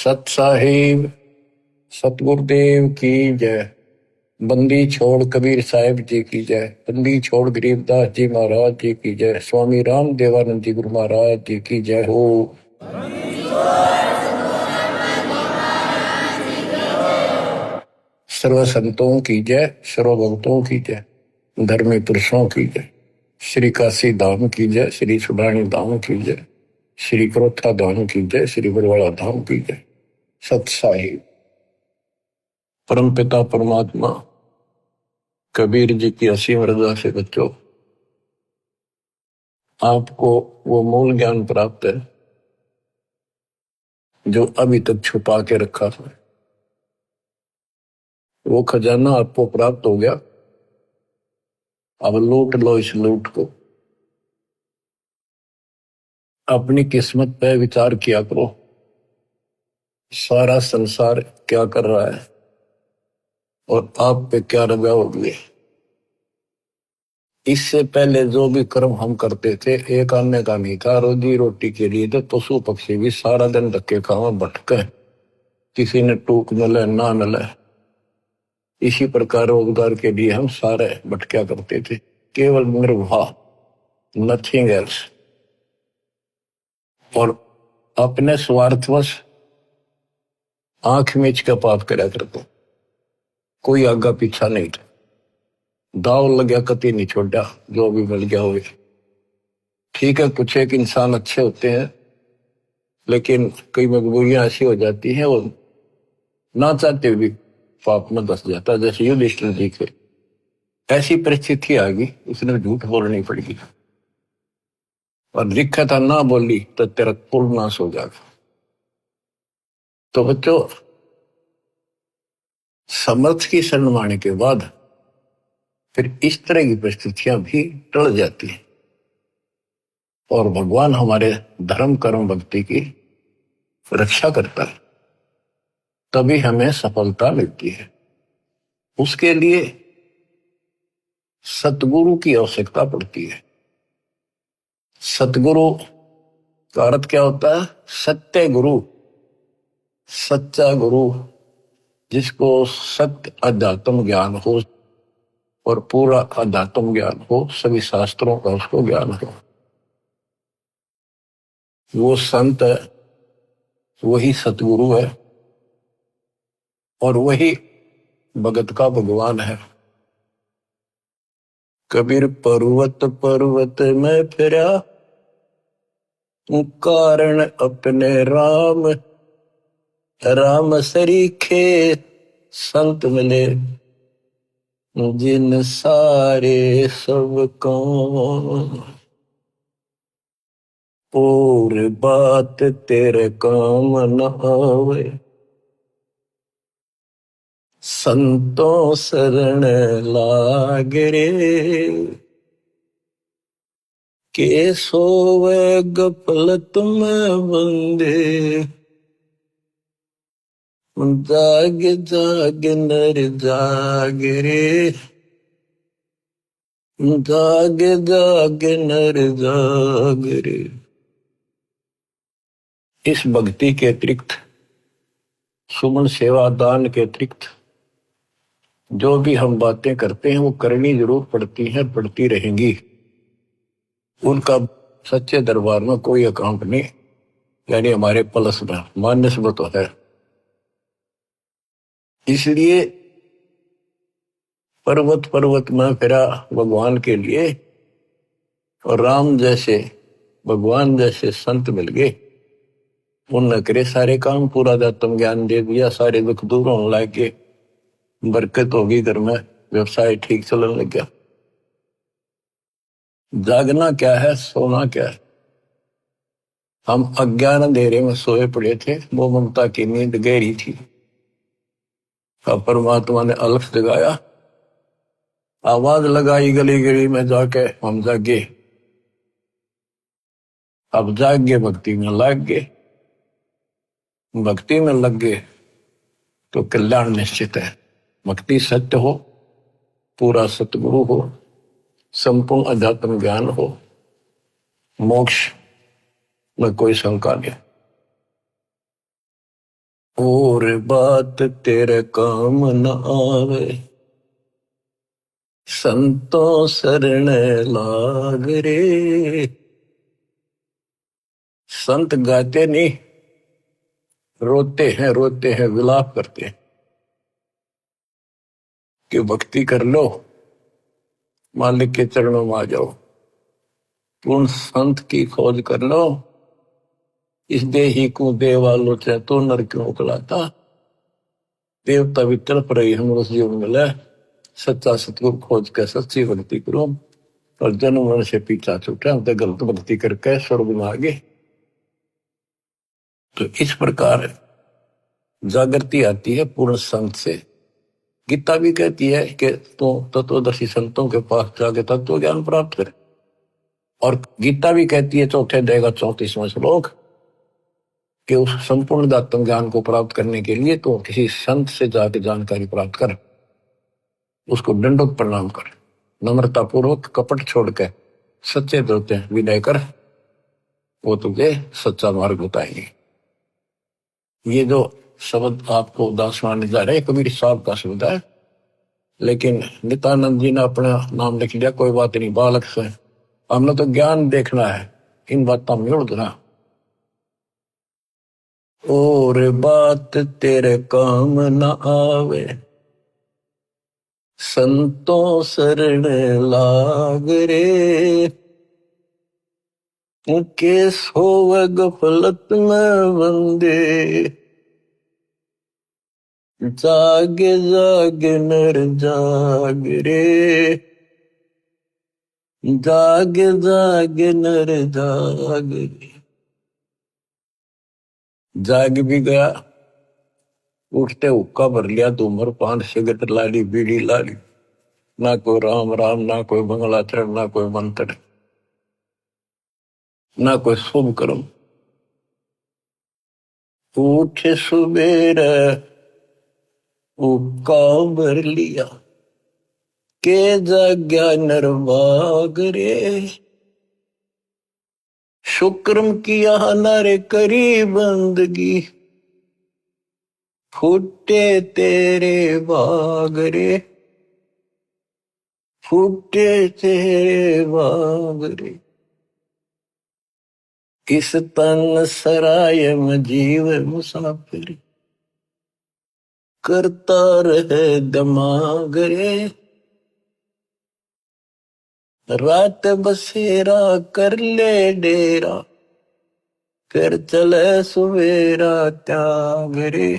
सत साहिब सतगुरुदेव की जय। बंदी छोड़ कबीर साहिब जी की जय। बंदी छोड़ गरीबदास जी महाराज जी की जय। स्वामी राम देवानंद जी गुरु महाराज जी की जय हो। सर्व संतों की जय, सर्व भक्तों की जय, धर्मी पुरुषों की जय। श्री काशी धाम की जय, श्री सुडानी धाम की जय, श्री क्रोथा धाम की जय, श्री बरवाड़ा धाम की जय। सत साहिब परम पिता परमात्मा कबीर जी की असीम रजा से बच्चों, आपको वो मूल ज्ञान प्राप्त है जो अभी तक छुपा के रखा था। वो खजाना आपको प्राप्त हो गया। अब लूट लो इस लूट को। अपनी किस्मत पे विचार किया करो, सारा संसार क्या कर रहा है और आप पे क्या रजा हो गई। इससे पहले जो भी कर्म हम करते थे एक आने का नहीं था, रोजी रोटी के लिए तो पशु पक्षी भी सारा दिन धक्के खावा भटके, किसी ने टूक मिले ना मिले, इसी प्रकार रोजगार के लिए हम सारे भटका करते थे, केवल निर्वाह, नथिंग एल्स। और अपने स्वार्थवश आंख मीच का पाप करा करते, कोई आगा पीछा नहीं था। दाव लग्या कति नहीं छोड़ा, जो भी मिल गया हो। ठीक है, कुछ एक इंसान अच्छे होते हैं, लेकिन कई मजबूरियां ऐसी हो जाती हैं वो ना चाहते भी पाप में धस जाता है। जैसे युधिष्ठिर जी के ऐसी परिस्थिति आ गई, उसने झूठ बोलनी पड़ेगी और लिखा था ना बोली तो तेरा कुल नाश हो जाएगा। तो बच्चों, समर्थ की शरण माने के बाद फिर इस तरह की परिस्थितियां भी टल जाती हैं और भगवान हमारे धर्म कर्म भक्ति की रक्षा करता है, तभी हमें सफलता मिलती है। उसके लिए सतगुरु की आवश्यकता पड़ती है। सतगुरु का अर्थ क्या होता है? सत्य गुरु, सच्चा गुरु, जिसको सत्य अध्यात्म ज्ञान हो और पूरा अध्यात्म ज्ञान हो, सभी शास्त्रों का उसको ज्ञान हो। वो संत है, वही सतगुरु है और वही भगत का भगवान है। कबीर पर्वत पर्वत में फिरा, कारण अपने राम, राम सरीखे संत मिले, जिन सारे सब काम, और बात तेरे काम न आवे, संतों शरण लाग रे, के सोवे गफलत में बंदे, जाग जाग नर जाग रे, जाग जाग नर जाग रे। इस भक्ति के अतिरिक्त, सुमन सेवा दान के अतिरिक्त जो भी हम बातें करते हैं वो करनी जरूर पड़ती हैं, पड़ती रहेंगी। उनका सच्चे दरबार में कोई अकाउंट नहीं, यानी हमारे प्लस में माइनस में तो है। इसलिए पर्वत पर्वत में फिरा भगवान के लिए, और राम जैसे भगवान जैसे संत मिल गए, उनने करे सारे काम, पूरा अध्यात्म ज्ञान दे दिया, सारे दुख दूर होने लग गए, बरकत होगी घर में, व्यवसाय ठीक चलने लग गया। जागना क्या है, सोना क्या है? हम अज्ञान अंधेरे में सोए पड़े थे, वो ममता की नींद गहरी थी। अब परमात्मा ने अलख जगाया, आवाज लगाई गली गली में जाके, हम जागे। अब जाग गए, भक्ति में लग गए। भक्ति में लग गए तो कल्याण निश्चित है। भक्ति सत्य हो, पूरा सतगुरु हो, संपूर्ण अध्यात्म ज्ञान हो, मोक्ष में कोई शंका नहीं। और बात तेरे काम न आवे, संतों शरण लाग रे। संत गाते नहीं, रोते हैं, विलाप करते हैं कि भक्ति कर लो, मालिक के चरणों में आ जाओ, पूर्ण संत की खोज कर लो, इस देही को देवालो चाहे तो नर क्यों उकलाता। देवता भी तड़प रही हम उस जीवन मिले, सच्चा सतगुरु खोज के सच्ची भक्ति करो, और जन्म मरण से पीछा छूटा, तो गलत भक्ति करके स्वर्ग में आगे। तो इस प्रकार जागृति आती है पूर्ण संत से। गीता भी कहती है कि तो तत्वदर्शी संतों के पास जाके तत्व ज्ञान प्राप्त करे, और गीता भी कहती है चौथे अध्याय का 34वां श्लोक कि उस संपूर्ण आत्म ज्ञान को प्राप्त करने के लिए तो किसी संत से जाके जानकारी प्राप्त कर, उसको दंडोत प्रणाम कर, नम्रता पूर्वक कपट छोड़ के सच्चे दिल से विनय कर, वो तुझे सच्चा मार्ग बताएंगे। ये जो शब्द आपको दासवान जा रहे कबीर साहब का शब्द है, लेकिन नित्यानंद जी ने अपना नाम लिख लिया, कोई बात नहीं, बालक से हमने तो ज्ञान देखना है, इन बातों में उड़ना। और बात तेरे काम न आवे, संतों शरण लाग रे। के सोवे गफलत में बंदे, जागे जागे नर जाग रे। जागे जागे नर जाग रे। जाग भी गया, उठते हुक्का भर लिया, तो उम्र 5 सिगरेट लाली, बीड़ी लाली, ना कोई राम राम, ना कोई मंगलाचरण, ना कोई मंत्र, ना कोई शुभ कर्म। उठ सुबेर हुक्का भर लिया, के जाग्या नरभाग रे। शुक्रम किया नारे करी बंदगी, फूटे तेरे बाग रे। फूटे तेरे बाग रे। इस तन सराय में जीव मुसाफिर, करता रहे दिमाग रे। रात बसेरा कर ले डेरा, फिर चले सवेरा त्याग रे।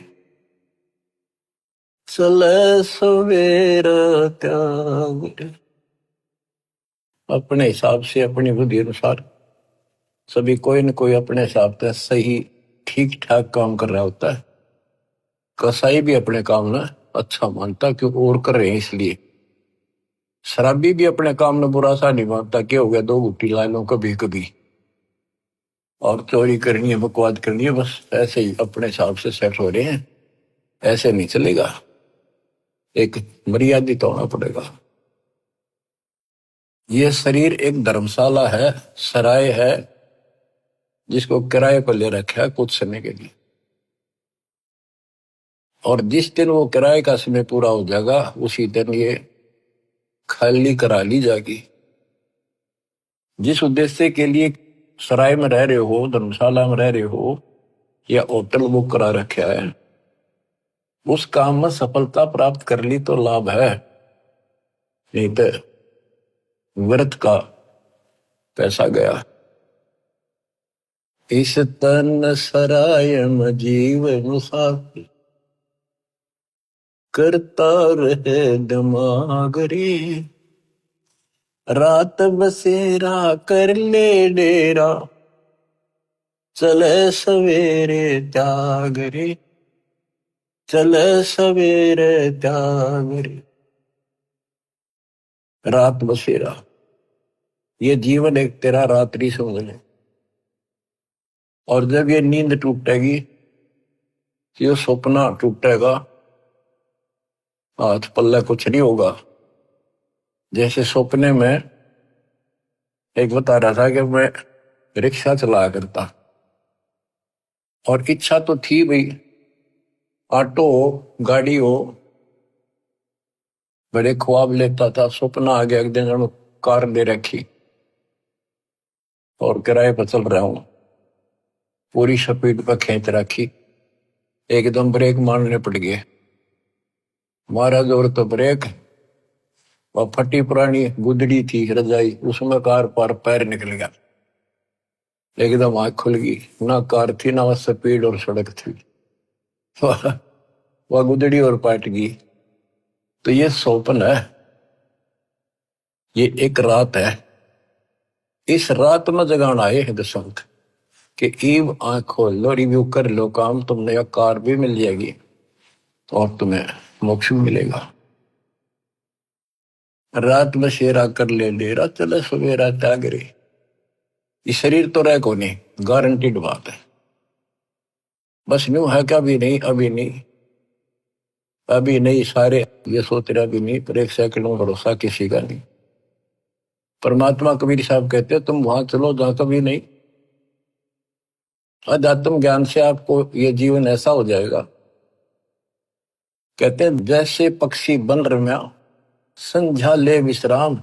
चले सवेरा त्याग रे। अपने हिसाब से, अपनी बुद्धि अनुसार सभी कोई न कोई अपने हिसाब से सही ठीक ठाक काम कर रहा होता है। कसाई भी अपने काम ना अच्छा मानता क्योंकि और कर रहे हैं इसलिए। शराबी भी अपने काम में बुरा सा नहीं मानता, क्या हो गया 2 घुट्टी ला लो कभी कभी, और चोरी करनी है, बकवाद करनी है, बस ऐसे ही अपने हिसाब से सेट हो रहे हैं। ऐसे नहीं चलेगा, एक मर्यादित होना पड़ेगा। ये शरीर एक धर्मशाला है, सराय है, जिसको किराए पर ले रखा है कुछ समय के लिए, और जिस दिन वो किराए का समय पूरा हो जाएगा उसी दिन ये खाली करा ली जाएगी। जिस उद्देश्य के लिए सराय में रह रहे हो, धर्मशाला में रह रहे हो, या होटल बुक करा रखा है, उस काम में सफलता प्राप्त कर ली तो लाभ है, नहीं तो व्यर्थ का पैसा गया। इस तन सराय में जीव मुसाफिर, करता रहे दिमाग रे। रात बसेरा कर ले डेरा, चले सवेरे त्याग रे। चले सवेरे त्याग रे। रात बसेरा, ये जीवन एक तेरा रात्रि समझ ले, और जब ये नींद टूटेगी, ये सपना टूटेगा, हाथ पल्ले कुछ नहीं होगा। जैसे सपने में एक बता रहा था कि मैं रिक्शा चलाया करता, और इच्छा तो थी भाई ऑटो हो, गाड़ी हो, बड़े ख्वाब लेता था, सपना आ गया एक दिन जब कार ले रखी और किराए पर चल रहा हूं, पूरी स्पीड पर खींच रखी, एकदम ब्रेक मारने पड़ गए, मारा जोर तो ब्रेक, और फटी पुरानी गुदड़ी थी रजाई, उसमें कार पर पैर निकल गया, एकदम आंख खुल गई, ना कार थी ना स्पीड और सड़क थी। वह गुदड़ी और पाट गई। तो ये स्वप्न है, ये एक रात है, इस रात में जगाना आए हैं दशंत कि ईब आंख खोल लो, रिव्यू कर लो काम, तुमने यह कार भी मिल जाएगी और तुम्हें मोक्ष भी मिलेगा। रात में शेरा कर ले डेरा, चले सवेरा त्यागरे। ये शरीर तो रह को नहीं, गारंटीड बात है। बस न्यू है क्या, अभी नहीं, अभी नहीं, अभी नहीं, सारे ये सोच रहे अभी नहीं, पर एक सेकंड में भरोसा किसी का नहीं। परमात्मा कबीर साहब कहते हैं तुम वहां चलो जहां कभी नहीं। अध्यात्म ज्ञान से आपको ये जीवन ऐसा हो जाएगा, कहते हैं जैसे पक्षी बन रम्या, संध्या ले विश्राम,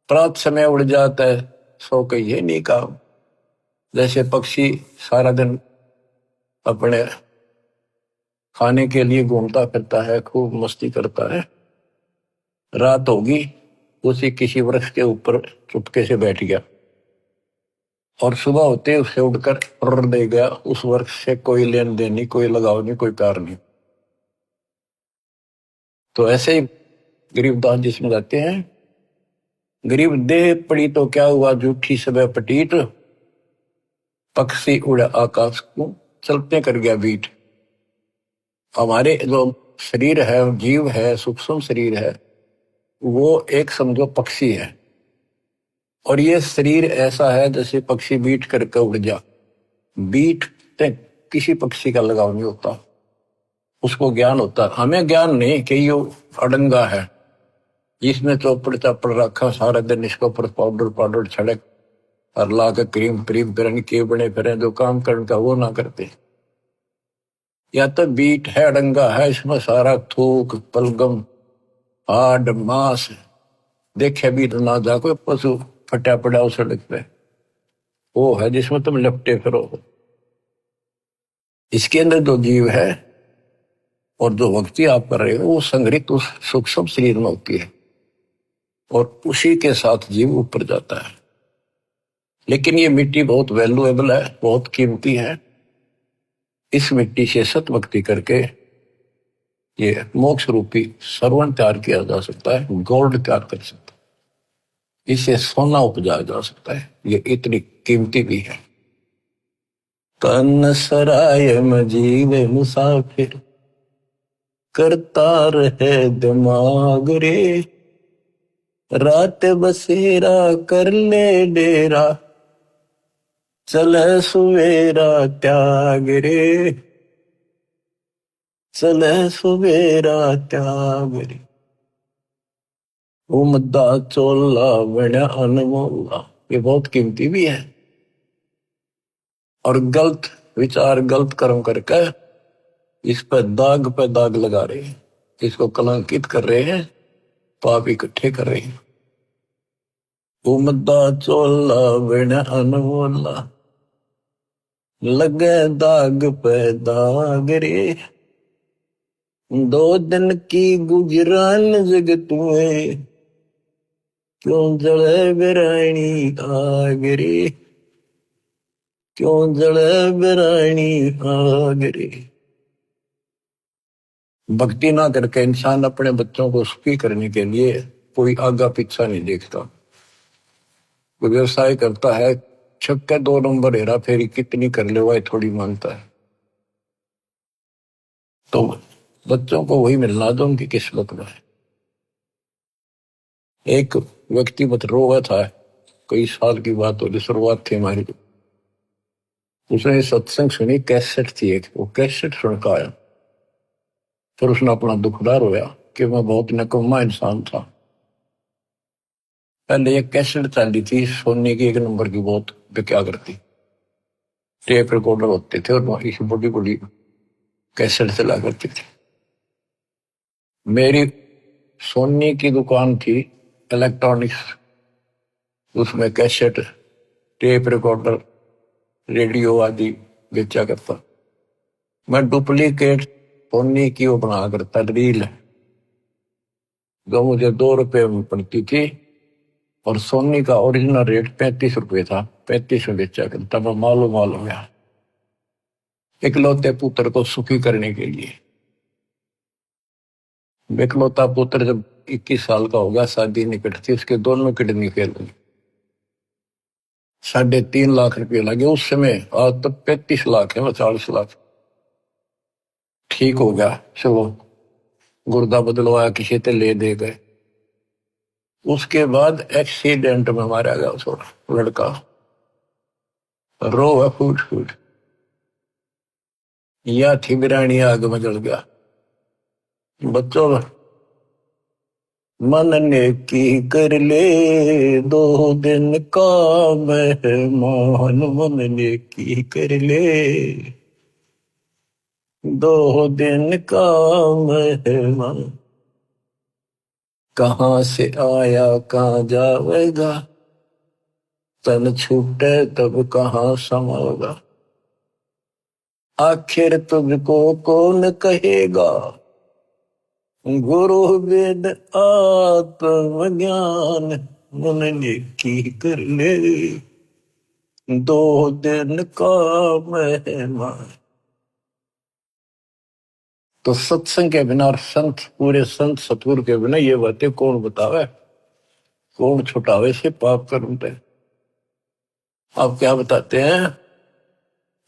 प्रात समय उड़ जाता है, सो कहिए नहीं काम। जैसे पक्षी सारा दिन अपने खाने के लिए घूमता फिरता है, खूब मस्ती करता है, रात होगी उसी किसी वृक्ष के ऊपर चुपके से बैठ गया और सुबह होते उसे उड़कर उड़ दे गया, उस वृक्ष से कोई लेन देन नहीं, कोई लगाव नहीं, कोई प्यार नहीं। तो ऐसे ही गरीबदास जी समझाते हैं, गरीब देह पड़ी तो क्या हुआ, झूठी सब पटीट, पक्षी उड़ा आकाश को, चलते कर गया बीट। हमारे जो शरीर है, जीव है, सूक्ष्म शरीर है, वो एक समझो पक्षी है, और ये शरीर ऐसा है जैसे पक्षी बीट करके उड़ जा। बीट ते किसी पक्षी का लगाव नहीं होता, उसको ज्ञान होता, हमें ज्ञान नहीं कि ये अड़ंगा है, जिसमें चौपड़ चापड़ रखा सारा दिन, इसको ऊपर पाउडर पाउडर छड़क और ला के क्रीम क्रीम फिर के बने फिर जो काम करने का वो ना करते। या तो बीट है, अड़ंगा है, इसमें सारा थूक पलगम हाड मांस देखे भी तो ना जा, कोई पशु फटा पड़ा उस सड़क पे, वो है जिसमें तुम लपटे फिरो। इसके अंदर जो जीव है और जो भक्ति आप कर रहे हो, वो संग्रहित उस सूक्ष्म शरीर में होती है और उसी के साथ जीव ऊपर जाता है। लेकिन ये मिट्टी बहुत वैल्यूएबल है, बहुत कीमती है। इस मिट्टी से सत भक्ति करके ये मोक्ष रूपी सरवण तैयार किया जा सकता है, गोल्ड तैयार कर सकता है, इसे सोना उपजाया जा सकता है, ये इतनी कीमती भी है। तन सराय में जीव मुसाफिर, करता रहे दिमाग रे, रात बसेरा कर ले डेरा, चले सुवेरा त्याग रे, चले सुवेरा त्याग रे। उमदा चोला बना अनमोला, ये बहुत कीमती भी है। और गलत विचार गलत कर्म करके इस पे दाग लगा रहे हैं, इसको कलंकित कर रहे हैं, पाप इकट्ठे कर रहे हैं। उमदा चोला बना अनमोला, लगे दाग पे दाग रे, दो दिन की गुजरान जगत में, क्यों जले बिरानी आग रे, क्यों जले बिरानी आग रे। भक्ति ना करके इंसान अपने बच्चों को सुखी करने के लिए कोई आगा पीछा नहीं देखता। कोई व्यवसाय करता है, छक्के 2 नंबर हेरा फेरी कितनी कर ले वही थोड़ी मानता है, तो बच्चों को वही मिलना दो उनकी किस्मत में है। एक व्यक्ति मत रोवा था, कई साल की बात हो, शुरुआत थी हमारी, उसने सत्संग सुनी, कैसेट थी एक, वो कैसेट सुन का आया, फिर उसने अपना दुखदार होया कि मैं बहुत निकम्मा इंसान था। पहले ये कैसेट चली थी सोने की 1 नंबर की, बहुत क्या करती, टेप रिकॉर्डर होते थे और इस बड़ी बड़ी कैसेट चला करती थी। मेरी सोनी की दुकान थी इलेक्ट्रॉनिक्स, उसमें कैसेट, टेप रिकॉर्डर, रेडियो आदि बेचा करता। मैं डुप्लीकेट सोनी की वो बना करता रील, जो मुझे 2 रुपए में पड़ती थी, और सोनी का ओरिजिनल रेट 35 रुपए था। 35 में बेचा करता। मैं मालूम गया इकलौते पुत्र को सुखी करने के लिए। इकलौता पुत्र जब 21 साल का होगा, शादी निकट थी, उसके दोनों किडनी फेल हुई। 3.5 लाख रुपये लगे उस समय। आज तो 35 लाख है, 40 लाख। ठीक हो गया, चलो गुर्दा बदलवाया, किसी से ले दे गए। उसके बाद एक्सीडेंट में मारा गया उसका लड़का, रो है फूट फूट। या थी बिरानी आग में जल गया। बच्चों, मन ने की कर ले 2 दिन का मेहमान, मन ने की कर ले 2 दिन का मेहमान। कहाँ से आया कहाँ जाएगा, तन छूटे तब कहाँ समाएगा। आखिर तुझको कौन कहेगा, गुरु वेद आत्मज्ञान। मन ने की कर ले 2 दिन का मेहमान। तो सत्संग के बिना और संत, पूरे संत सतगुरु के बिना ये बातें कौन बतावे, कौन छुटावे से पाप कर्म पे। आप क्या बताते हैं,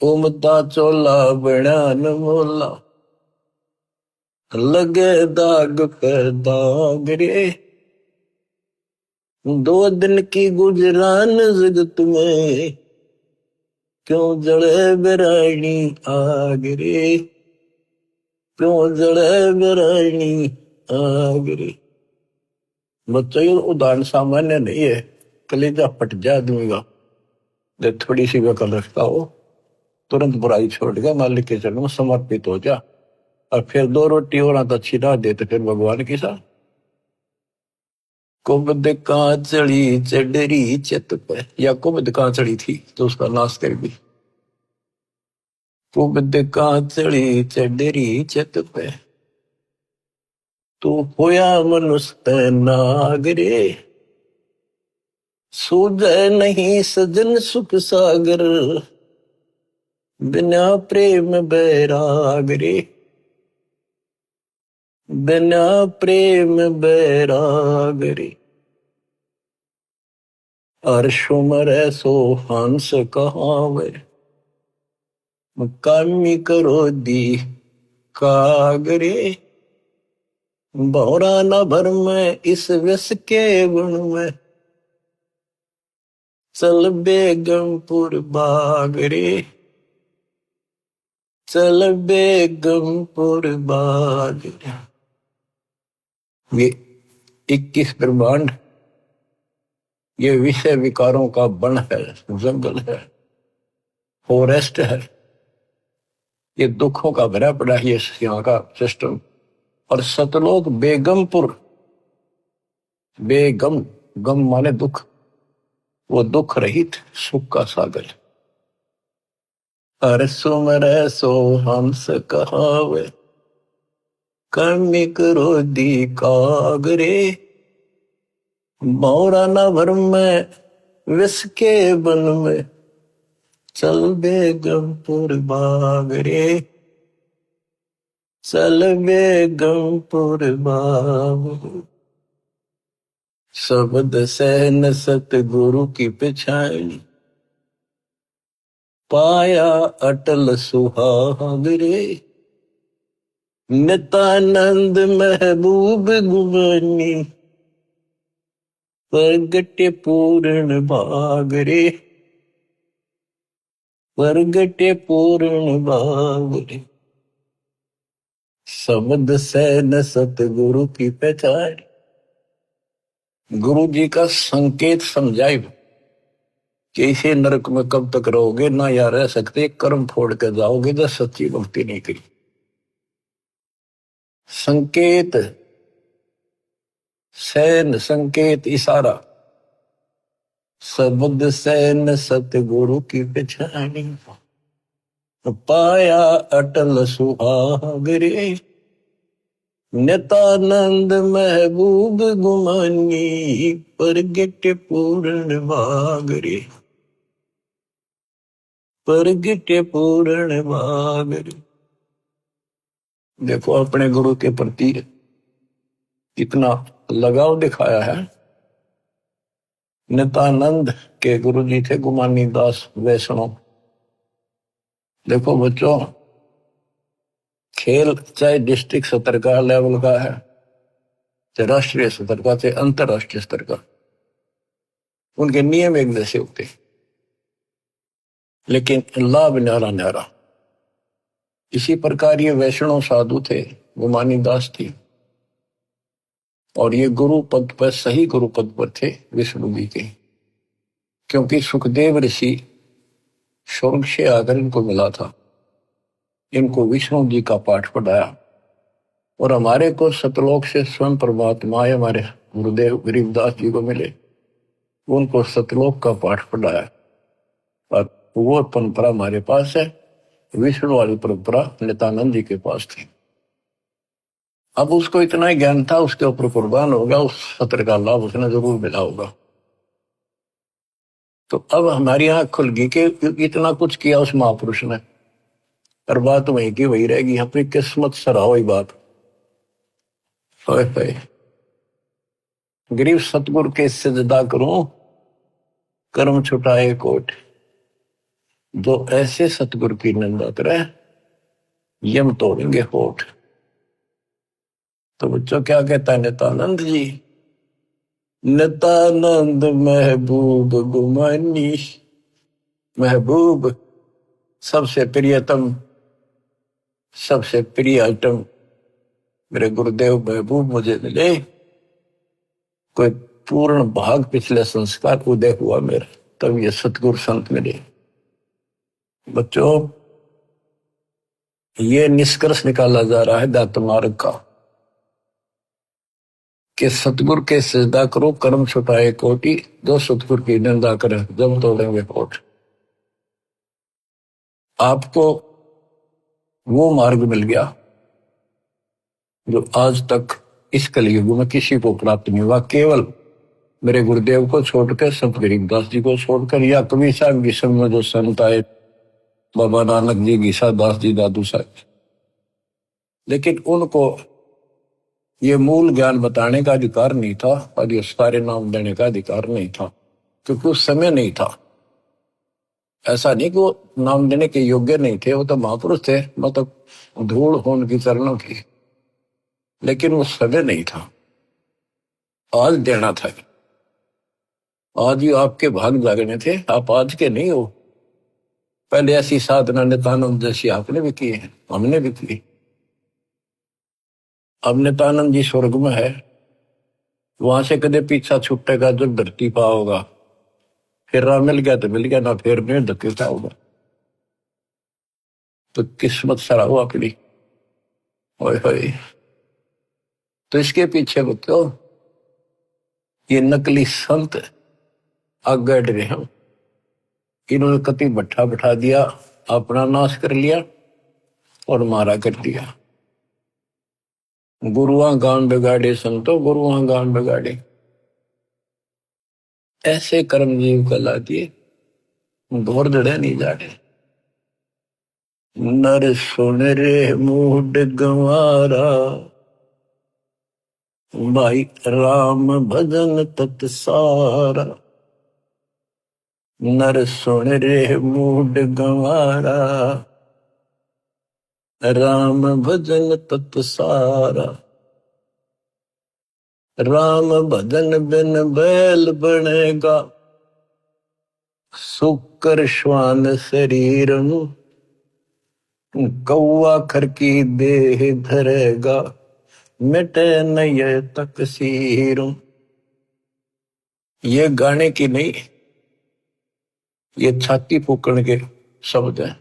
उमदा चोला बड़ान मोला, लगे दाग पे दाग रे। 2 दिन की गुजरान जगत में, क्यों जड़े बिरानी आग रे, क्यों जड़े बिरानी आग रे। बच्चों, ये उदाहरण सामान्य नहीं है, कलेजा फट जाए आदमी का। जब थोड़ी सी वकल रखता हो, तुरंत बुराई छोड़ के मालिक के चरणों में समर्पित हो जा, और फिर 2 रोटी और तो अच्छी ना दे तो फिर भगवान के साथ। कुबद कहाँ चढ़ी चढ़ी चित पे, या कुबद कहाँ चढ़ी थी तो उसका नाश कर दी। कुबद कहाँ चढ़ी चढ़ी चित पे, तू होया मनुष्य नागरे। सूझे नहीं सजन सुख सागर, बिना प्रेम बैराग रे, बिना प्रेम बैराग रे। अर्शुमर सो हंस कहावे, कामी करो दी कागरे। भौरा न भर में इस विष के गुण में, चल बेगमपुर बागरे, चल बेगमपुर बागरे। ये 21 ब्रह्मांड, ये विषय विकारों का वन है, जंगल है, फॉरेस्ट है। ये दुखों का भरा पड़ा है ये यहाँ का सिस्टम। और सतलोक बेगमपुर, बेगम, गम माने दुख, वो दुख रहित सुख का सागर। हर सुमर सो हंस कहावे, कर्मी करो दी कागरे। मौरा न भर में विष के बन में, चल बेगमपुर बागरे, चल बेगमपुर बागरे। शब्द सहन सतगुरु की पिछाड़ी, पाया अटल सुहागरे। नित्यानंद महबूब गुमानी, प्रगटे पूर्ण भागरे, प्रगटे पूर्ण भागरे। शब्द सहन सतगुरु की पहचान। गुरु जी का संकेत समझाए कि इसे नरक में कब तक रहोगे, ना या रह सकते, कर्म फोड़ के जाओगे तो सच्ची भक्ति नहीं करी। संकेत सैन संकेत इशारा, शब्द सैन सतगुरु की पछानी, पाया अटल सुहाग रे, नितानंद महबूब गुमानी, प्रगट पूर्ण भाग रे, प्रगट पूर्ण भाग रे। देखो अपने गुरु के प्रति कितना लगाव दिखाया है। नितानंद के गुरु जी थे गुमानी दास वैष्णव। देखो बच्चों, खेल चाहे डिस्ट्रिक्ट स्तर का लेवल का है, चाहे राष्ट्रीय स्तर का, चाहे अंतरराष्ट्रीय स्तर का, उनके नियम एक जैसे होते, लेकिन लाभ न्यारा न्यारा। इसी प्रकार ये वैष्णव साधु थे, गुमानी दास थी, और ये गुरु पद पर, सही गुरु पद पर थे विष्णु जी के, क्योंकि सुखदेव ऋषि स्वर्ग से आकर इनको मिला था, इनको विष्णु जी का पाठ पढ़ाया, और हमारे को सतलोक से स्वयं परमात्मा हमारे गुरुदेव गरीबदास जी को मिले, उनको सतलोक का पाठ पढ़ाया, और वो परंपरा हमारे पास है। विष्णु वाली परंपरा नित्यानंद जी के पास थी। अब उसको इतना ही ज्ञान था, उसके ऊपर कुर्बान होगा, उस सत्र का लाभ उसने जरूर मिला होगा। तो अब हमारी आंख खुल गई कि इतना कुछ किया उस महापुरुष ने, और बात वही की वही रहेगी। अपनी किस्मत सराहो ही बात। गरीब सतगुरु के सजदा करूं, कर्म छुटाए कोट, जो ऐसे सतगुरु की निंदा करे यम तोड़ेंगे होठ। तो बच्चों क्या कहता है नित्यानंद जी, नित्यानंद महबूब गुमानी, महबूब सबसे प्रियतम, सबसे प्रिय आइटम मेरे गुरुदेव महबूब मुझे मिले। कोई पूर्ण भाग पिछले संस्कार उदय हुआ मेरा, तब ये सतगुरु संत मिले। बच्चों, ये निष्कर्ष निकाला जा रहा है दात मार्ग का कि सतगुरु के सजदा करो, कर्म छुटाए कोटि, जो सतगुरु की निंदा करे जब तोड़ेंगे होठ। आपको वो मार्ग मिल गया जो आज तक इस कलयुग में किसी को प्राप्त नहीं हुआ। केवल मेरे गुरुदेव को छोड़कर, संत गरीबदास जी को छोड़कर, या कबीर साहब की समय में जो संत आए, बाबा नानक जी, गीसा दास जी, दादू साहब, लेकिन उनको ये मूल ज्ञान बताने का अधिकार नहीं था, और ये सारे नाम देने का अधिकार नहीं था, क्योंकि उस समय नहीं था। ऐसा नहीं कि वो नाम देने के योग्य नहीं थे, वो तो महापुरुष थे, मतलब धूल हो उनकी चरणों की, लेकिन वो समय नहीं था। आज देना था, आज ही आपके भाग जागने थे, आप आज के नहीं हो। पहले ऐसी साधना नित्यानंद जैसी आपने भी की है, हमने भी की। अब नित्यानंद जी स्वर्ग में है, वहां से कदे पीछा छूटेगा जो धरती पा होगा। फिर राह मिल गया तो मिल गया, ना फिर नहीं धक्के का होगा। तो किस्मत सरा हुआ अपनी। ओए तो इसके पीछे बच्चों ये नकली संत आगे रहे हैं, इन्होंने कति भट्ठा बैठा दिया, अपना नाश कर लिया और मारा कर दिया। गुरुआ गान बिगाड़े संतो, गुरुआ गान बिगाड़े। ऐसे कर्म जीव कला दिए, घोर जड़े नहीं जाड़े। नर सुन रे मूड गंवारा, भाई राम भजन तत् सारा। नर सुन रे मूड गंवारा, राम भजन तत् सारा। राम भजन बिन बैल बनेगा, सुकर श्वान शरीर, कौआ खर की देह धरेगा, मिटे नय तकसीर। ये गाने की नहीं, ये छाती फूकण के शब्द हैं।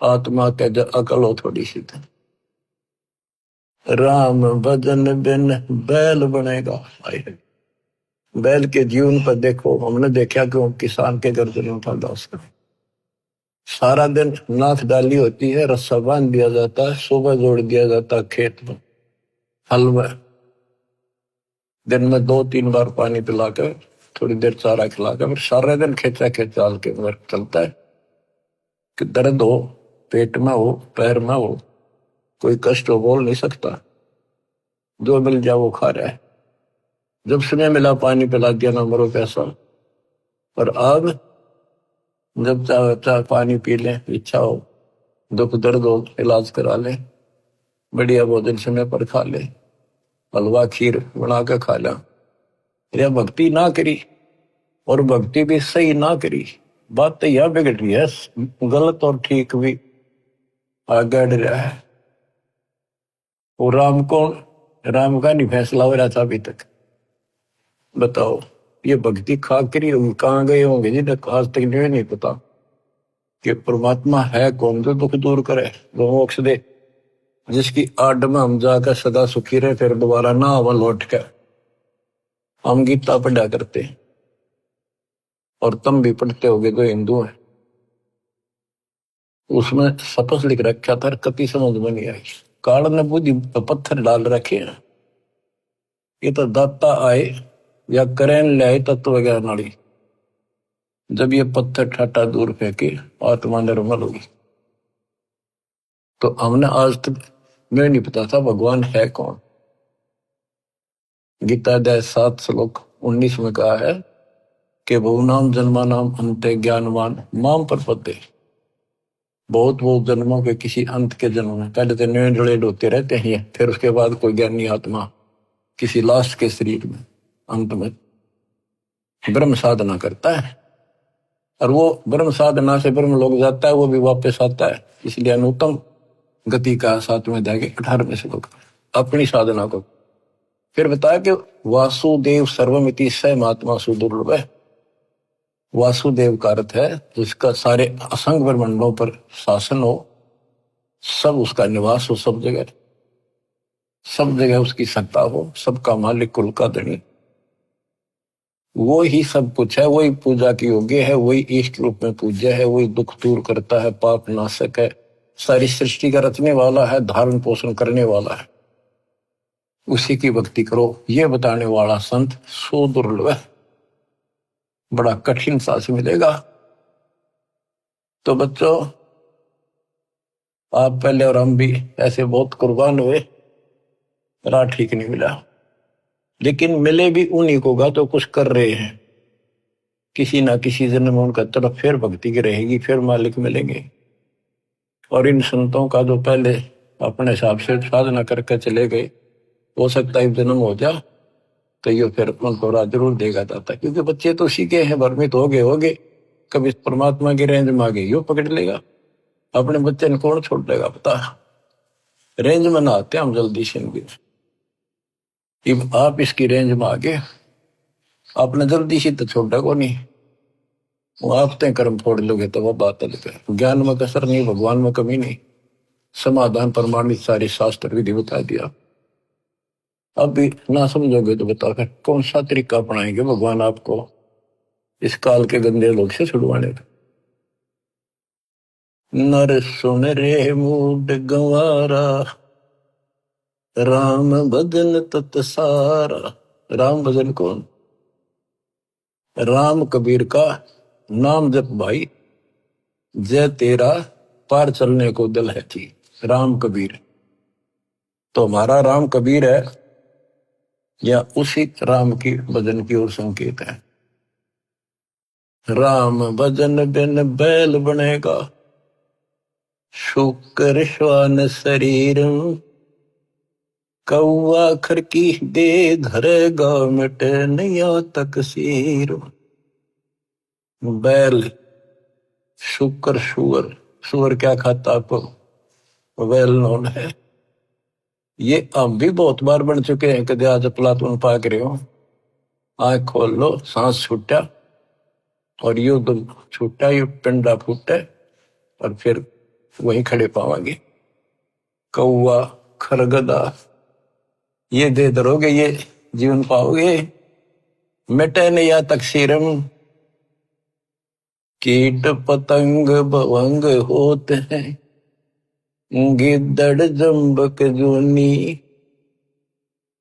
आत्मा के अकल हो थोड़ी सी, राम भजन बिन बैल बनेगा। आए, बैल के जीवन पर देखो, हमने देखा कि किसान के गर्दन उठा था उसका। सारा दिन नाथ डाली होती है, रस्सा बांध दिया जाता है, सुबह जोड़ दिया जाता है खेत में, हल में। दिन में 2-3 बार पानी पिलाकर, थोड़ी देर चारा खिलाकर, फिर सारे दिन खेचा खेचाल के वर्क चलता है। कि दर्द हो, पेट में हो, पैर में हो, कोई कष्ट हो, बोल नहीं सकता, जो मिल जाए वो खा रहा है। जब समय मिला पानी पिला दिया, ना मरो पैसा। और अब जब चाहे चाहे पानी पी लें, इच्छा हो, दुख दर्द हो, इलाज करा ले, बढ़िया भोजन समय पर खा ले, हलवा खीर बना के खा ला। या भक्ति ना करी, और भक्ति भी सही ना करी, बात तो यह बिगड़ रही है, गलत और ठीक भी आगे रहा है। वो राम कौन, राम का नहीं फैसला हो रहा था अभी तक। बताओ, ये भक्ति खा करी कहाँ गए होंगे जिन्हें आज तक नहीं पता कि परमात्मा है कौन, जो दुख दूर करे, जो मोक्ष दे, जिसकी आड़ में हम जाकर सदा सुखी रहे, फिर दोबारा ना आवा लौट कर। हम गीता पढ़ा करते हैं, और तुम भी पढ़ते होगे जो हिंदू हैं। उसमें शपथ लिख रखा था, कभी समझ में नहीं आई। काल ने बुद्धि पत्थर डाल रखे हैं, ये तो दाता आए या करें ले तत्व ज्ञान नाड़ी। जब ये पत्थर ठाटा दूर फेंके, आत्मा निर्मल होगी। तो हमने आज तक मैं नहीं पता था भगवान है कौन। गीता अध्याय 7 श्लोक 19 में कहा है कि बहुनाम जन्मा नाम अंत ज्ञानवान माम प्रपद्ये। बहुत जन्मों के किसी अंत के जन्म में, पहले तो निर्णय होते रहते हैं, फिर उसके बाद कोई ज्ञानी आत्मा किसी लास्ट के शरीर में अंत में ब्रह्म साधना करता है, और वो ब्रह्म साधना से ब्रह्म लोग जाता है, वो भी वापस आता है। इसलिए अनुत्तम गति का 7वें अध्याय के 18वें श्लोक अपनी साधना को फिर बताया कि वासुदेव सर्वमिति स महात्मा सुदुर्लभ है। वासुदेव का अर्थ है जिसका सारे असंग ब्रह्मांडों पर शासन हो, सब उसका निवास हो, सब जगह उसकी सत्ता हो, सबका मालिक, कुल का धनी, वो ही सब कुछ है, वही पूजा की योग्य है, वही इष्ट रूप में पूज्य है, वही दुख दूर करता है, पाप नाशक है, सारी सृष्टि का रचने वाला है, धारण पोषण करने वाला है। उसी की भक्ति करो, ये बताने वाला संत सो दुर्लभ है, बड़ा कठिन सा से मिलेगा। तो बच्चों, आप पहले और हम भी ऐसे बहुत कुर्बान हुए, राह ठीक नहीं मिला, लेकिन मिले भी उन्हीं को गा तो कुछ कर रहे हैं। किसी ना किसी जन्म में उनका तरफ फिर भक्ति की रहेगी, फिर मालिक मिलेंगे। और इन संतों का जो पहले अपने हिसाब से साधना करके चले गए, हो सकता है जन्म हो जा तो ये फिर उनको राह जरूर देगा दाता, क्योंकि बच्चे तो सीखे हैं, भ्रमित हो गए, कभी परमात्मा की रेंज में आ गए, यो पकड़ लेगा। अपने बच्चे ने कौन छोड़ देगा पता, रेंज में ना आते हम जल्दी से इनकी। आप इसकी रेंज में आ गए, आपने जल्दी से तो छोड़ा को नहीं, वो आप तय कर्म फोड़ लोगे तो वह बात अलग है। ज्ञान में कसर नहीं, भगवान में कमी नहीं, समाधान प्रमाणित सारे शास्त्र विधि बता दिया। अब भी ना समझोगे तो बताओ फिर कौन सा तरीका अपनाएंगे भगवान आपको इस काल के गंदे लोग से छुड़वाने का। नर सुन रे मूड गंवारा, राम भजन तत सारा। राम भजन कौन, राम कबीर का नाम जप भाई, जय तेरा पार चलने को दिल है थी। राम कबीर तो हमारा राम कबीर है, या उसी राम की भजन की ओर संकेत है। राम भजन बिन बैल बनेगा, शुक्र श्वान शरीर, कौआ खर की दे धरेगा, मिटे नया तकसीर। बैल, शुक्र, सुअर, सुअर क्या खाता आपको वेल नोन है। ये हम भी बहुत बार बन चुके हैं, कदे आज प्लातून पाक रहे हो, आंख खोल लो, सांस छूटा, और यू तो छूटा, यू पिंडा फूटा, और फिर वहीं खड़े पावांगे। कौआ, खरगदा, ये दे दरोगे ये जीवन पाओगे। मिटे न या तकसीरम, कीट पतंग भवंग होते हैं, गिद्दड़ जम्बक जूनी,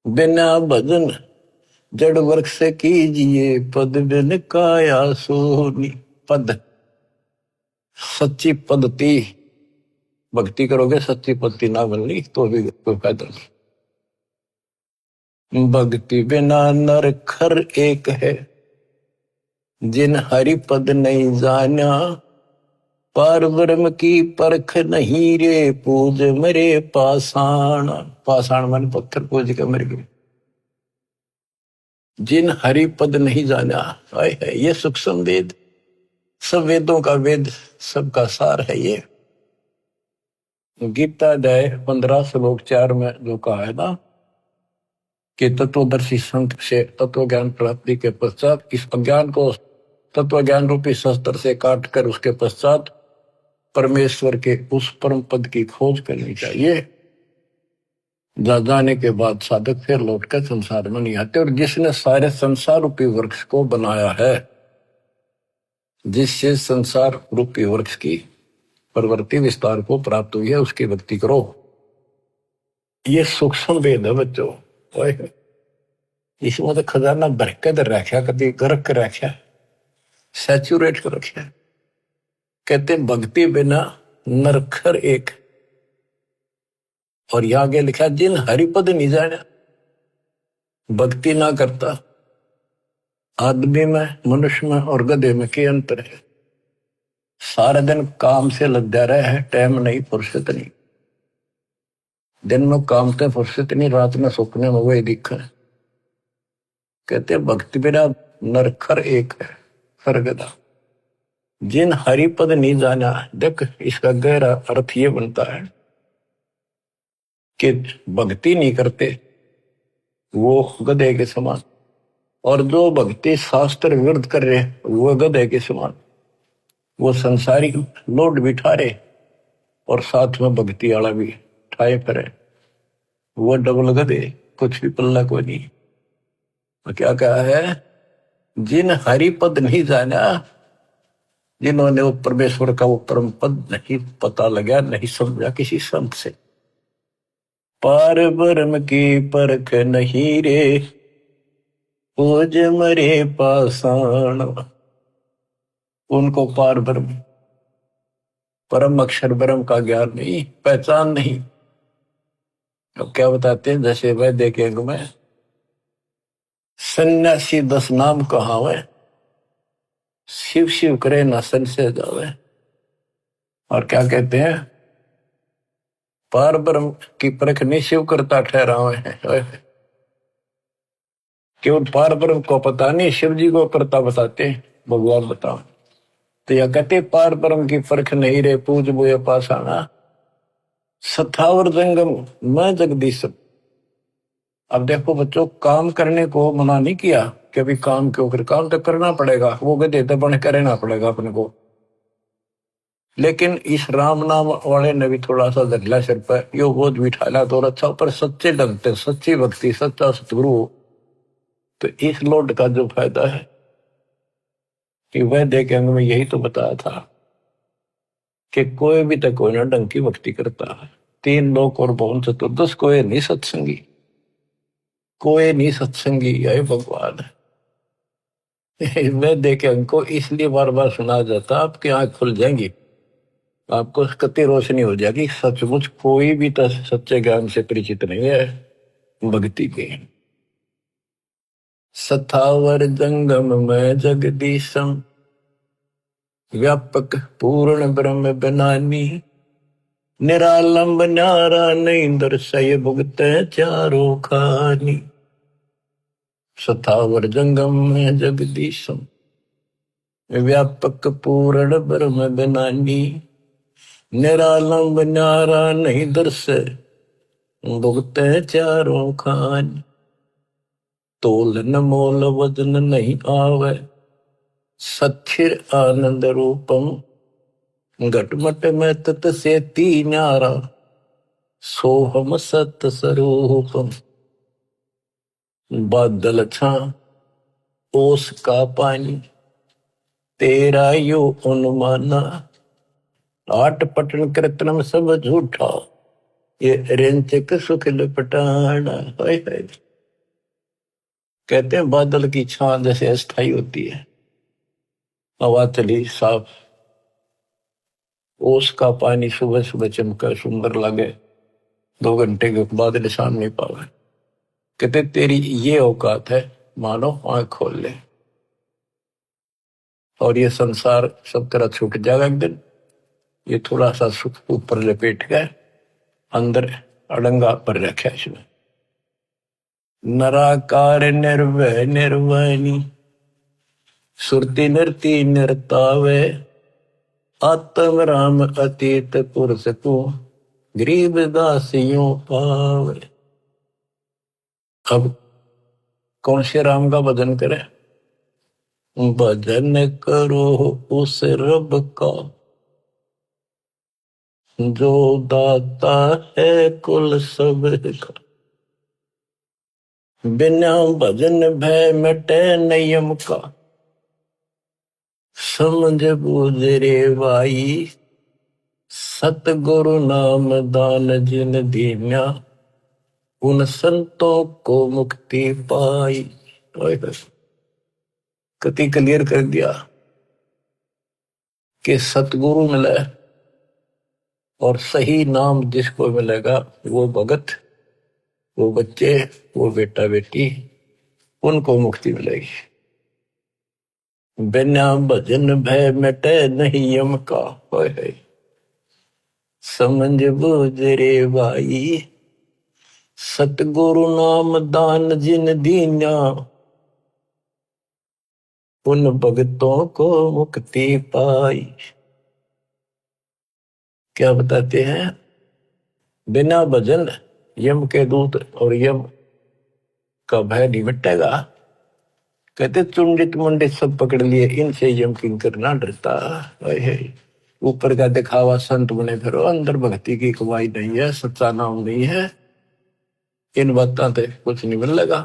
बिना भजन जड़ वृक्ष से कीजिए, पद बिन काया सोनी। पद, सच्ची पद्धति भक्ति करोगे, सच्ची पद्धति ना बननी तो भी कोई फायदा नहीं। भक्ति बिना नर खर एक है, जिन हरि पद नहीं जाना, पार ब्रह्म की परख नहीं रे, पूज मरे पाषाण। पाषाण मन पत्थर पूज के मर गए। जिन हरि पद नहीं जाना, आए है ये सूक्ष्म वेद, सब वेदों का वेद, सबका सार है ये। गीता अध्याय 15 श्लोक 4 में जो कहा है ना कि तत्वदर्शी संत से तत्व ज्ञान प्राप्ति के पश्चात इस अज्ञान को तत्व ज्ञान रूपी शस्त्र से काट कर उसके पश्चात परमेश्वर के उस परम पद की खोज करनी चाहिए। जाने के बाद साधक फिर लौटकर संसार में नहीं आते। और जिसने सारे संसार रूपी वृक्ष को बनाया है, जिससे संसार रूपी वृक्ष की प्रवृत्ति विस्तार को प्राप्त हुई है, उसकी भक्ति करो। ये सूक्ष्म वेद है बच्चों। इसमें तो खजाना भर के रखा, कभी गर्क के रखा, सैचुरेट कर रखा। कहते भक्ति बिना नरखर एक। और यहां आगे लिखा जिन हरिपद नहीं जाना, भक्ति ना करता। आदमी में, मनुष्य में और गधे में क्या अंतर है? सारा दिन काम से लगा रहा है, टाइम नहीं, फुर्सत नहीं। दिन में काम से फुर्सत नहीं, रात में सुपने में वही दिखा है। कहते भक्ति बिना नरखर एक है, सरगदा। जिन हरिपद नहीं जाना, देख इसका गहरा अर्थ ये बनता है कि भक्ति नहीं करते वो गधे के समान, और जो भक्ति शास्त्र विरुद्ध कर रहे वो गधे के समान। वो संसारी लोड भी ठारे और साथ में भक्ति वाला भी ठाए फिरे, वो डबल गधे, कुछ भी पल्ला को नहीं। तो क्या कहा है? जिन हरिपद नहीं जाना, जिन्होंने वो परमेश्वर का वो परम पद नहीं पता लगा, नहीं समझा किसी संत से। पार ब्रह्म की परख नहीं रे, पूज मरे पाषाण। उनको पार ब्रह्म, परम अक्षर ब्रह्म का ज्ञान नहीं, पहचान नहीं। तो क्या बताते हैं? जैसे वह देखेंगे मैं सन्यासी 10 नाम कहावे, शिव शिव करे ना संशय जावे। और क्या कहते हैं? पार ब्रह्म की परख नहीं शिव करता ठहरावे है। केवल पार ब्रह्म को पता नहीं, शिव जी को करता बताते हैं, भगवान बताओ। तो यह कहते पार ब्रह्म की परख नहीं रे, पूज बोए पाषाणा। सथावर जंगम मैं जगदीश। अब देखो बच्चों, काम करने को मना नहीं किया कि अभी काम क्यों कर, काम तो करना पड़ेगा, वो गधे तो बन कर रहना पड़ेगा अपने को। लेकिन इस राम नाम वाले ने भी थोड़ा सा धगला सिर पर यो बोझ बिठाना तो अच्छा, पर सच्चे ढंग से, सच्ची भक्ति, सच्चा सतगुरु। तो इस लोड का जो फायदा है कि वह देखे में यही तो बताया था कि कोई भी तो कोई ना ढंग की भक्ति करता है। 3 लोक और भवन चतुर्दश, कोई नहीं सत्संगी, कोई नहीं सत्संगी। यही भगवान है। वह देखे हमको इसलिए बार बार सुना जाता, आपकी आंख खुल जाएंगी, आपको कति रोशनी हो जाएगी। सचमुच कोई भी तो सच्चे ज्ञान से परिचित नहीं है भक्ति के। सथावर जंगम में जगदीशम, व्यापक पूर्ण ब्रह्म बनानी, निरालंब न्यारा नहीं दर्शय भुगत चारों खानी। सथावर जंगम में जगदीशम, व्यापक पूर्ण ब्रह्म बनानी, निरालंब न्यारा नहीं दर्शय भुगत चारों खानी। तोल न मोल वजन नहीं आवे, सच्चिर आनंद रूपम, घटमट में तत से ती न्यारा, सोहम सत स्वरूपम। बादल छा ओस का पानी, तेरा यो अनुमाना, आट पटन कृतनम सब झूठा, ये रेंचक सुख लपटाना। हाय हाय। कहते हैं बादल की छां जैसे अस्थाई होती है, हवा चली साफ, ओस का पानी सुबह सुबह चमका सुंदर लगे, 2 घंटे के बाद निशान नहीं पावे। कहते तेरी ये औकात है, मानो आंख खोल ले और ये संसार सब तरह छूट जाएगा एक दिन। ये थोड़ा सा सुख ऊपर लपेट गए, अंदर अड़ंगा पर रखा इसमें। नराकार निर्भय निर्वाणी, सुरति नृति नृतावे, आत्म राम अतीत पुरुष को, गरीब दासियों पावे। अब कौन से राम का भजन करें? भजन करो उस रब का, जो दाता है कुल सब का। बिना भजन भय मिटे नियम का, समझ बूझ रे भाई, सतगुरु नाम दान जिन दीन्या, उन संतों को मुक्ति पाई। कति क्लियर कर दिया कि सतगुरु मिले और सही नाम जिसको मिलेगा वो भगत, वो बच्चे, वो बेटा बेटी, उनको मुक्ति मिलेगी। बिना भजन भय मिटे नहीं यम का, है समझ बूझ रे भाई, सतगुरु नाम दान जिन दीन्या, उन भगतों को मुक्ति पाई। क्या बताते हैं? बिना भजन यम के दूत और यम का भय नहीं मिटेगा। कहते चुंडित मुंडित सब पकड़ लिए, इनसे यम किंकर ना डरता। ऊपर का दिखावा संत बने फिरो, अंदर भक्ति की कमाई नहीं है, सच्चा नाम नहीं है, इन बातों से कुछ नहीं मिलेगा।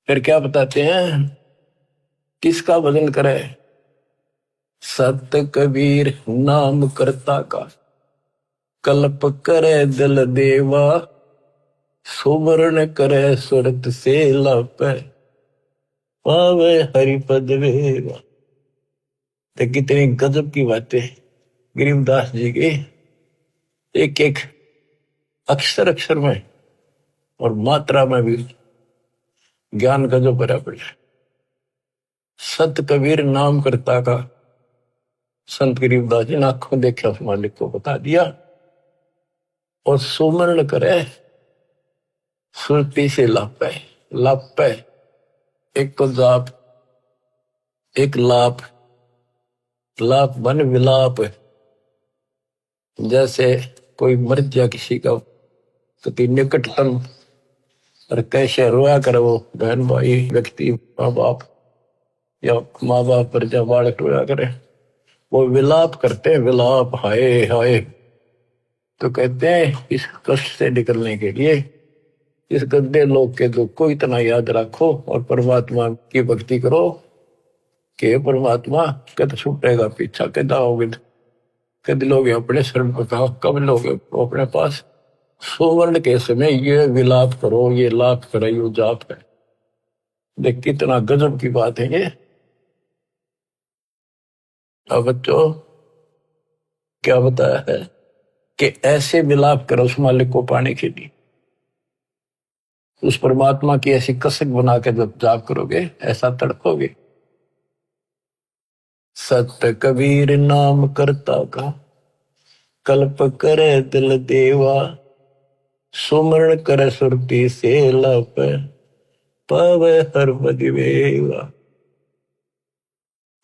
फिर क्या बताते हैं? किसका भजन करे? सत कबीर नाम करता का, कल्प करे दिल देवा, सुमरण करे सुरत से लापे, पावे हरिपद वेवा। तो कितनी गजब की बातें गरीबदास जी की, एक एक अक्षर अक्षर में और मात्रा में भी ज्ञान गजब भरा पड़ा। सत कबीर नाम करता का, संत गरीबदास जी ने आंखों देखा उस मालिक को बता दिया। और सुमरण करे सुरती से लापे, लापे एक तो जाप, एक लाप, लाप बन विलाप। जैसे कोई मर गया किसी का कति निकटतम, और कैसे रोया करे वो बहन भाई व्यक्ति, माँ बाप या माँ बाप पर जब बालक रोया करे, वो विलाप करते हैं, विलाप हाय हाय। तो कहते हैं इस कष्ट से निकलने के लिए, इस गंदे लोग के दुख को इतना याद रखो और परमात्मा की भक्ति करो कि परमात्मा कद छूटेगा पीछा, कद आओगे, कद लोग अपने शरण पर कहा, कब लोग अपने पास। सुवर्ण के समय ये विलाप करो, ये लाप करो, ये जाप है। देख कितना गजब की बात है ये। अब बच्चों क्या बताया है कि ऐसे विलाप करो उस मालिक को पाने के लिए, उस परमात्मा की ऐसी कसक बना के जब जाप करोगे ऐसा तड़पोगे। सत्य कबीर नाम करता का, कल्प करे दिल देवा, सुमरण करे सुरती से लप, पावे हर बदिवेवा।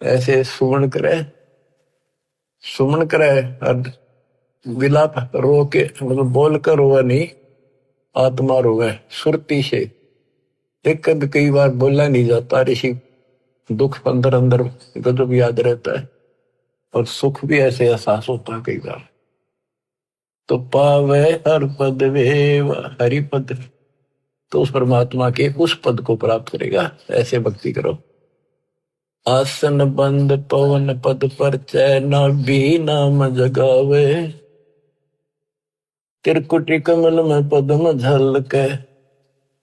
ऐसे सुमरण करे, सुमन करे, विलाप रो के मतलब बोल कर रोवे नहीं, आत्मा रोवे सुरती से। एक कई बार बोला नहीं जाता, ऋषि दुख अंदर अंदर गजब याद रहता है और सुख भी ऐसे एहसास होता है कई बार। तो पावे हर पद वेव, हरि पद तो उस परमात्मा के उस पद को प्राप्त करेगा। ऐसे भक्ति करो। आसन बंद पवन पद पर चैना भी नाम जगावे, त्रिकुटी कमल में पद्म झलके,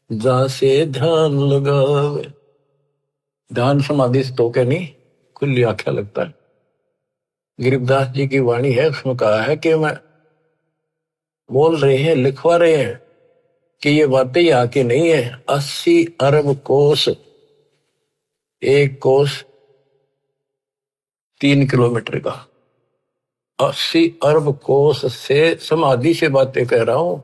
जा से ध्यान लगावे। ध्यान समाधि से तो क्या नहीं, खुली आंखें लगता है। गरीबदास जी की वाणी है, उसमें कहा है कि मैं बोल रहे हैं, लिखवा रहे हैं कि ये बातें यहाँ की नहीं है। 80 अरब कोस, एक कोस 3 किलोमीटर का, 80 अरब कोस से समाधि से बातें कह रहा हूं।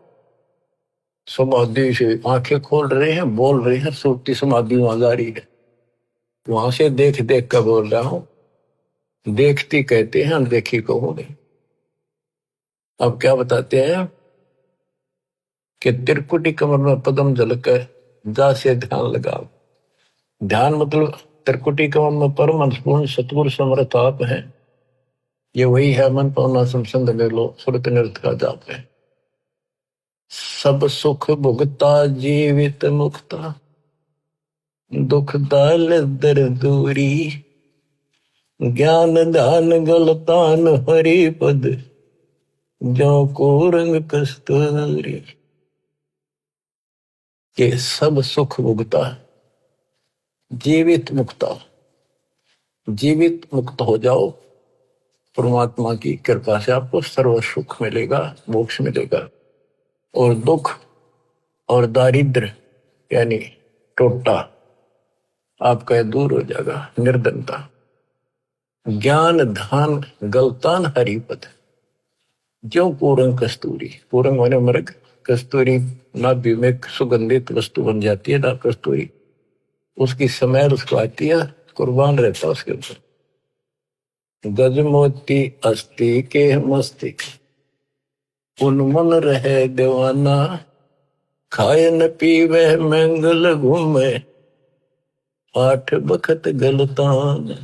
समाधि से आंखें खोल रहे हैं, बोल रहे हैं, सुरती समाधि वहां जा रही है। वहां से देख देख कर बोल रहा हूं। देखती कहते हैं, अनदेखी को होने। अब क्या बताते हैं कि त्रिकुटी कमर में पदम झलक जा से ध्यान लगाओ। ध्यान मतलब त्रिकुटी कमर में परम पूर्ण सतगुरु समर्थ आप है। ये वही है मन पावना संसंद में लो सुरत नृत का जाप है। सब सुख भुगता जीवित मुक्ता, दुख दाल दर दूरी, ज्ञान ध्यान गलतान हरि पद, जो को रंग कस्तूरी। ये सब सुख भुगता जीवित मुक्ता। जीवित मुक्त हो जाओ, परमात्मा की कृपा से आपको सर्व सुख मिलेगा, मोक्ष मिलेगा। और दुख और दारिद्र यानी टोटा आपका दूर हो जाएगा, निर्धनता। ज्ञान धान गलतान हरिपद, जो पूरंग कस्तूरी। पूरंग माने मृग, कस्तूरी नाभि में सुगंधित वस्तु बन जाती है ना कस्तूरी, उसकी स्मेल उसको आती है, कुर्बान रहता है उसके ऊपर। गजमोती अस्थि के मस्तिक, उन्मन रहे दीवाना, खाए न पीवे मंगल घूमे, 8 बखत गलतान।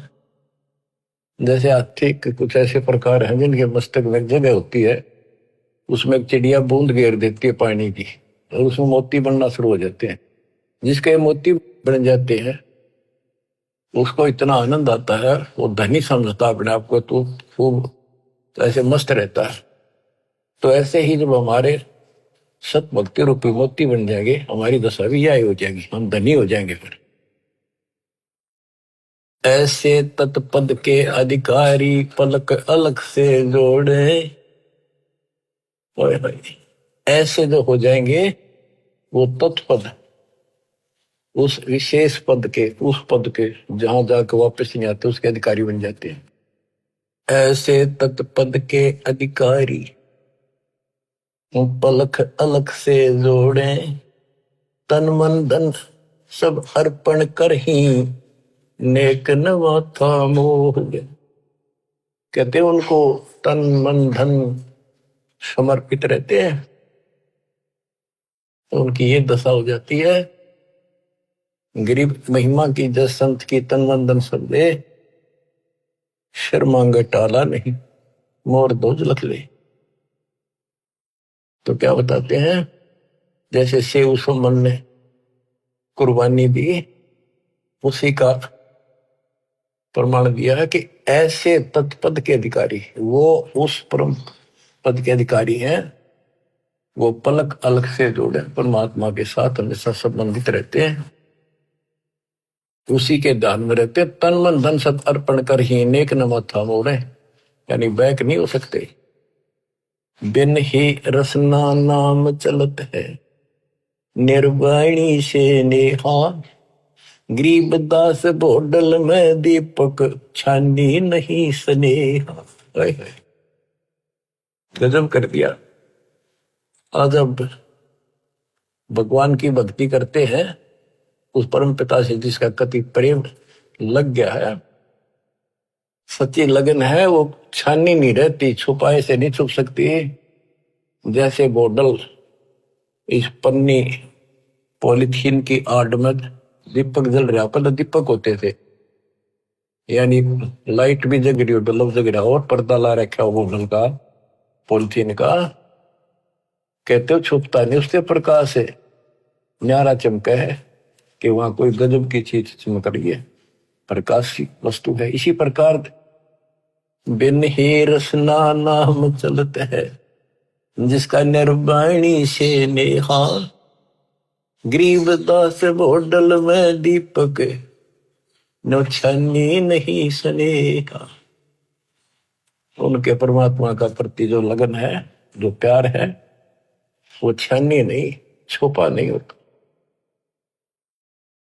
जैसे हाथी के कुछ ऐसे प्रकार हैं जिनके मस्तक में जगह होती है, उसमें एक चिड़िया बूंद घेर देती है पानी की, और उसमें मोती बनना शुरू हो जाते हैं। जिसके मोती बन जाते हैं उसको इतना आनंद आता है, वो धनी समझता अपने आप को, तो खूब तो ऐसे मस्त रहता है। तो ऐसे ही जब हमारे सत भक्ति रूपी मोती बन जाएंगे, हमारी दशा भी यही हो जाएगी, हम धनी हो जाएंगे। फिर ऐसे तत्पद के अधिकारी पलक अलग से जोड़े, ऐसे जो हो जाएंगे वो तत्पद, उस विशेष पद के, उस पद के जहां जाकर वापस नहीं आते, उसके अधिकारी बन जाते हैं। ऐसे तत्पद के अधिकारी पलक अलग से जोड़े, तन मन धन सब अर्पण कर ही, नेक नवा था मोह। कहते हैं उनको तन मन धन समर्पित रहते हैं, तो उनकी ये दशा हो जाती है। गरीब महिमा की जस संत की तन मन धन सब दे, शर्मांग टाला नहीं, मोर दोज लख ले। तो क्या बताते हैं, जैसे सेव सुमन ने कुर्बानी दी, उसी का प्रमाण दिया है कि ऐसे तत्पद के अधिकारी, वो उस परम पद के अधिकारी हैं, वो पलक अलग से जोड़े परमात्मा के साथ हमेशा संबंधित रहते हैं, उसी के ध्यान में रहते, तन मन धन सब अर्पण कर ही नेक न माथा मोड़े, यानी बैक नहीं हो सकते। बिन ही रसना नाम चलत है, निर्वाणी से नेहा, गरीबदास बोडल में दीपक, छानी नहीं स्नेहा। गजब कर दिया। आज अब भगवान की भक्ति करते हैं, उस परम पिता से जिसका कति प्रेम लग गया है, सच्ची लगन है, वो छानी नहीं रहती, छुपाए से नहीं छुप सकती। जैसे बोतल इस पन्नी पॉलिथीन की आड़ में दीपक जल रहा, पहले दीपक होते थे, यानी लाइट भी जग रही हो, बल्ब जग रहा हो, और पर्दा ला रखा हो बोतल का, पॉलिथीन का, कहते हो छुपता नहीं उससे प्रकाश है। न्यारा चमका है कि वहां कोई गजब की चीज चमक रही है, प्रकाश की वस्तु है। इसी प्रकार बिन ही रसना नाम चलत है, जिसका निर्वाणी से नेहा, गरीबदास बोडल में दीपक नो छानी नहीं स्नेहा। उनके परमात्मा का प्रति जो लगन है, जो प्यार है, वो छानी नहीं, छुपा नहीं होता।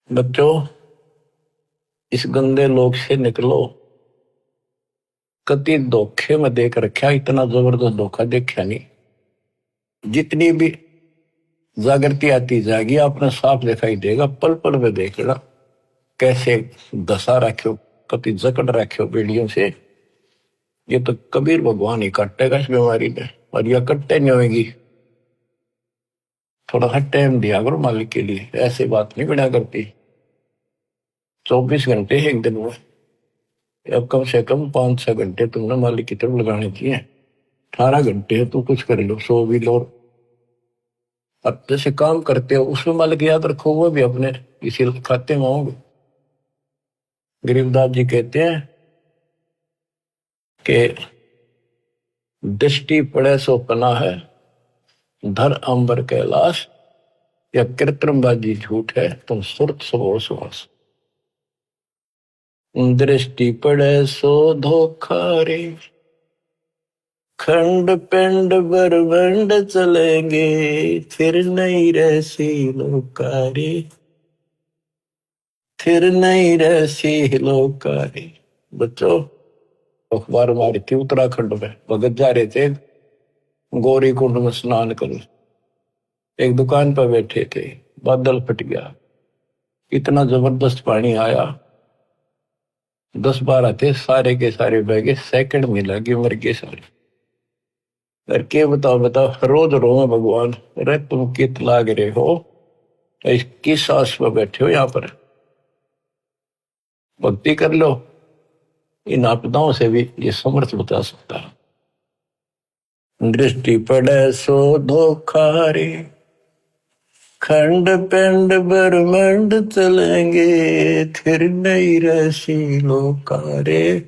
बच्चों, इस गंदे लोक से निकलो। कति धोखे में देख रखा, इतना जबरदस्त धोखा देखा नहीं। जितनी भी जागृति आती जाएगी, आपने साफ दिखाई देगा, पल पल में देख लेना कैसे दशा रखो, कति जकड़ रखो बेड़ियों से। ये तो कबीर भगवान ही कटेगा इस बीमारी में, और यह कट्टे नहीं होगी। थोड़ा सा टाइम दिया करो मालिक के लिए, ऐसे बात नहीं बना करती। 24 घंटे एक दिन में, अब कम से कम 5-6 घंटे तुमने मालिक की तरफ लगाने चाहिए। 18 घंटे है, तो कुछ कर लो, सो भी लो। अब जैसे काम करते हो उसमें मालिक याद रखो, वो भी अपने इसी खाते में होंगे। गरीबदास जी कहते हैं कि दृष्टि पड़े सो पना है, धर अंबर कैलाश, या कृत्रिमबाजी झूठ है, तुम सुरत सो सुहास। दृष्टि पड़े सो धोखा रे, खंड पिंड बरबंड चलेंगे, फिर नहीं रहसी लोकारी, फिर नहीं रहसी लोकारी। बच्चों, अखबार मारी थी उत्तराखंड में, भगत जा रहे थे गौरी कुंड में स्नान कर, एक दुकान पर बैठे थे, बादल फट गया, इतना जबरदस्त पानी आया, 10-12 थे, सारे के सारे बह गए, सेकंड में लगे, मर गए सारे। करके बताओ रोज रो भगवान, अरे तुम कित लाग रहे हो, किस आस पर बैठे हो यहाँ पर, भक्ति कर लो। इन आपदाओं से भी ये समर्थ बचा सकता है। दृष्टि पड़े सो धोखा रे, खंड पिंड ब्रह्मंड चलेंगे, फिर नहीं रहसी लोकारे,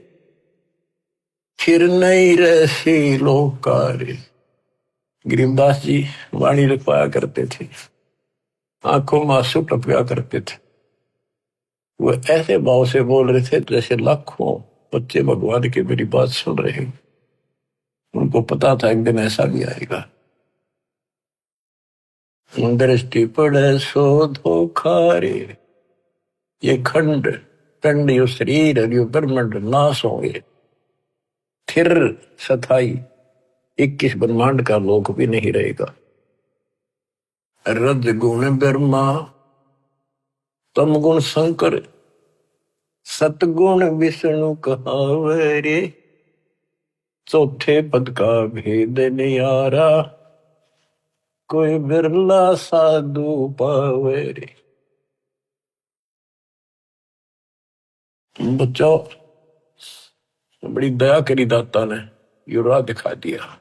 फिर नहीं रहसी लोकारे। गरीबदास जी वाणी लिखवाया करते थे, आंखों में आंसू टपका करते थे। वो ऐसे भाव से बोल रहे थे जैसे लाखों बच्चे भगवान की मेरी बात सुन रहे हैं। उनको पता था एक दिन ऐसा भी आएगा। दृष्टि पड़े सो धोखा रे, ये खंड पिंड, यो शरीर, यो ब्रह्मांड नाश होंगे, फिर सथाई 21 ब्रह्मांड का लोक भी नहीं रहेगा। रज गुण ब्रह्मा, तम गुण शंकर, सतगुण विष्णु कहावे रे, चौथे पद का भेद नियारा, कोई बिरला साधु पावे रे। बच्चों, बड़ी दया करी दाता ने, यो राह दिखा दिया।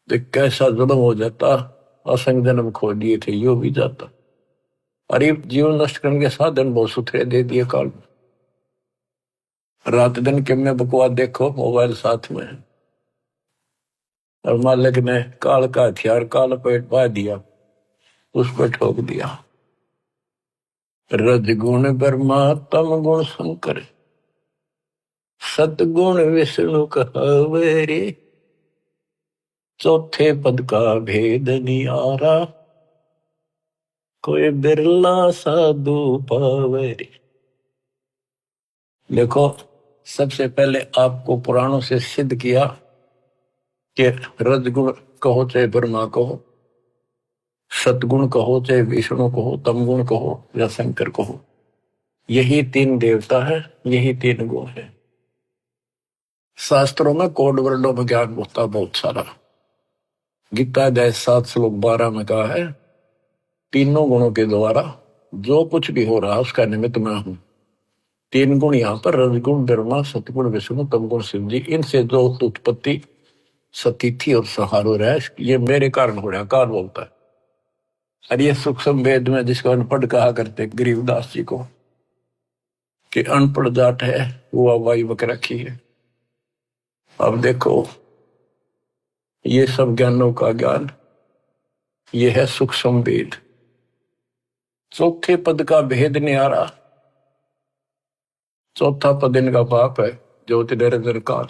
देख कैसा जुल्म हो जाता, असंग जन्म खो दिए थे, यो भी जाता। अरे जीवन नष्ट करने के साधन बहुत सुथरे दे दिए काल में। रात दिन के में बकवास देखो, मोबाइल साथ में, और मालिक ने काल का हथियार काल पेट पा दिया, उस पर ठोक दिया। रज गुण ब्रह्मा, तम गुण शंकर, सतगुण विष्णु कहावे रे, चौथे पद का भेद नियारा, कोई बिरला साधु पावे रे। देखो, सबसे पहले आपको पुराणों से सिद्ध किया कि रजगुण कहो चाहे ब्रह्मा कहो, सतगुण कहो चाहे विष्णु कहो, तमगुण कहो या शंकर कहो, यही 3 देवता है, यही 3 गुण है। शास्त्रों में कोड वर्डों में ज्ञान होता बहुत सारा। गीता अध्याय 7 श्लोक 12 में कहा है, तीनों गुणों के द्वारा जो कुछ भी हो रहा उसका निमित्त मैं हूं। 3 गुण यहाँ पर, रजगुण ब्रह्मा, सतगुण विष्णु, तमगुण शिव जी, इनसे जो उत्पत्ति सतिथि और सहारो रह, ये मेरे कारण हो रहा, कार बोलता है। और ये सूक्ष्म वेद में जिसको अनपढ़ कहा करते गरीबदास जी को कि अनपढ़ जाट है वो हवाई बक रखी है। अब देखो ये सब ज्ञानों का ज्ञान ये है सूक्ष्म वेद। चौथे पद का भेद नहीं आ रहा। चौथा पद इनका बाप है ज्योति निरंजन काल।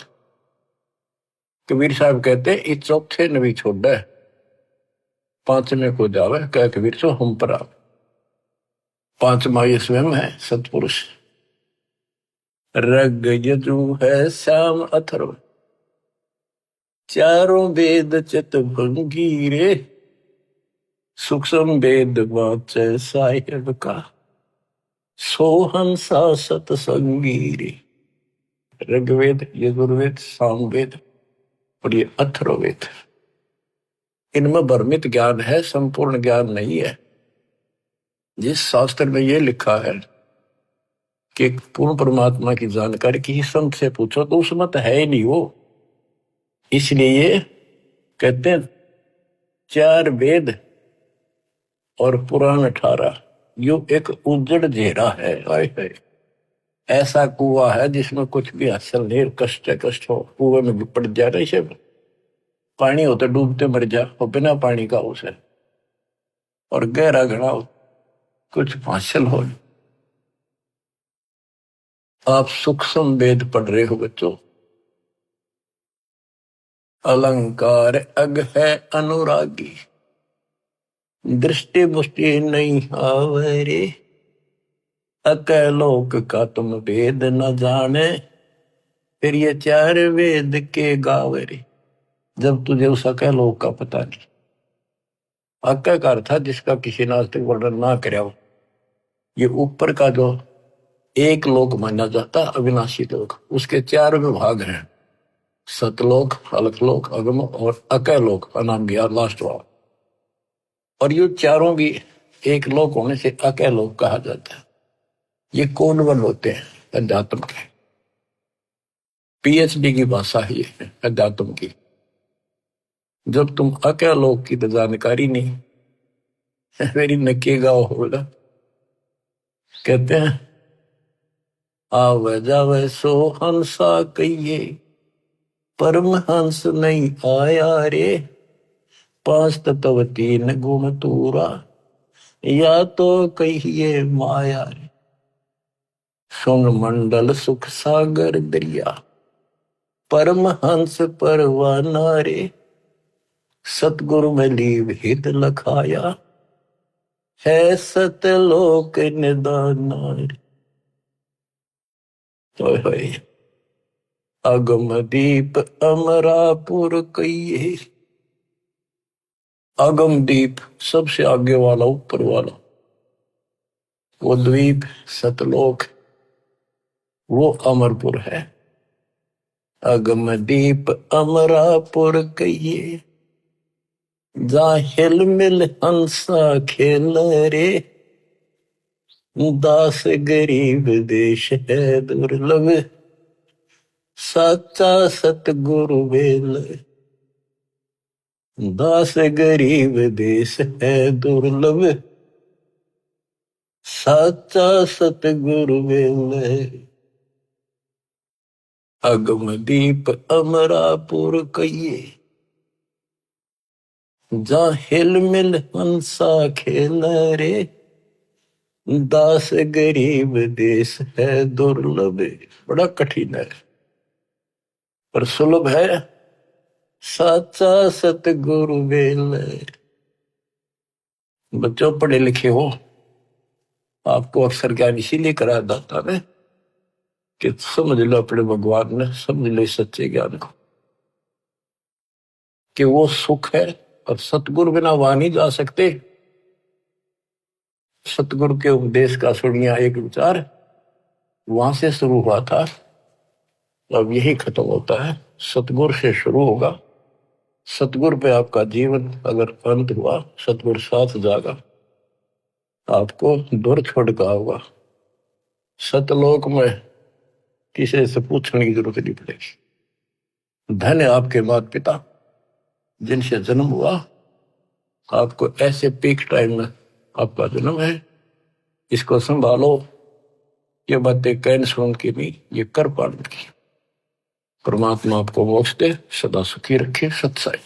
कबीर साहब कहते इस चौथे ने भी छोड़ा है, पांचवें को जावे कह कबीर सो हम पर आप। पांचवा ये स्वयं है सतपुरुष। रग यजु है श्याम अथर्व, चारों वेद चित भंगीरे, सूक्ष्म वेद वाचे साहिब का, सोहंसा सतसंगीरे। ऋग्वेद, यजुर्वेद, सामवेद और ये अथर्ववेद, इनमें भ्रमित ज्ञान है, संपूर्ण ज्ञान नहीं है। जिस शास्त्र में ये लिखा है कि पूर्ण परमात्मा की जानकारी किसी संत से पूछो तो उसमें तो है ही नहीं वो। इसलिए ये कहते हैं चार वेद और पुराण 18 यो एक उजड़ घेरा है। ऐसा कुआ है जिसमें कुछ भी हासिल नहीं, कष्ट कष्ट हो, कुएं में पड़ जा रहे सब, पानी हो तो डूबते मर जा, और बिना पानी का उसे, और गहरा घड़ा हो कुछ हासिल हो। आप सूक्ष्म वेद पढ़ रहे हो बच्चों। अलंकार अग है अनुरागी, दृष्टि मुष्टि नहीं आवरे, अकलोक का तुम वेद न जाने, फिर ये चार वेद के गावरे। जब तुझे उस अकलोक का पता नहीं। अक्कार था जिसका किसी ने आज तक वर्णन ना कराया हो। ये ऊपर का जो एक लोक माना जाता अविनाशी लोक, उसके चार विभाग हैं, सतलोक, अलकलोक, अगम और अकलोक का नाम गया लास्ट वाला। और ये चारों भी एक लोक होने से अकलोक कहा जाता है। ये कोनवन होते हैं अध्यात्म के, पीएचडी की भाषा ही है अध्यात्म की। जब तुम अकलोक की तो जानकारी नहीं, मेरी नकेगा होगा। कहते हैं आवे जावे सो हंसा कहिए, परमहंस नहीं आया रे, पांच तत्व तीन गुण तूरा, या तो कहिए माया रे। सुन मंडल सुख सागर दरिया, परमहंस परवाना रे, सतगुरु में लीव हित लखाया, है सतलोक निदाना रे। अगम दीप अमरापुर कहिए। अगम दीप सबसे आगे वाला, ऊपर वाला, वो द्वीप सतलोक, वो अमरपुर है। अगम दीप अमरापुर कहिए, जा हिल मिल हंसा खेल रे, दास गरीब देश है दुर्लभ, साचा सतगुरु बेल। दास गरीब देश है दुर्लभ, साचा सतगुरु बेल। अगम दीप अमरापुर कहिए, जा हिल मिल हंसा खेल रे, दास गरीब देश है दुर्लभ। बड़ा कठिन है पर सुलभ है, साचा सतगुरु बेल। बच्चों पढ़े लिखे हो, आपको अक्सर ज्ञान इसीलिए कराया जाता है कि समझ लो अपने भगवान ने, समझ लो सच्चे ज्ञान को कि वो सुख है, और सतगुरु बिना वहां नहीं जा सकते। सतगुरु के उपदेश का सुनिया एक विचार वहां से शुरू हुआ था, अब यही खत्म होता है। सतगुरु से शुरू होगा, सतगुरु पे आपका जीवन अगर अंत हुआ, सतगुरु साथ जागा, आपको दूर छोड़ का होगा। सतलोक में किसी से पूछने की जरूरत नहीं पड़ेगी। धन्य आपके माता पिता जिनसे जन्म हुआ, आपको ऐसे पीक टाइम में आपका जन्म है, इसको संभालो। ये बातें कहन सुन की नहीं, ये कर पाने की। परमात्मा आपको मोक्ष दे, सदा सुखी रखे। सत्साई।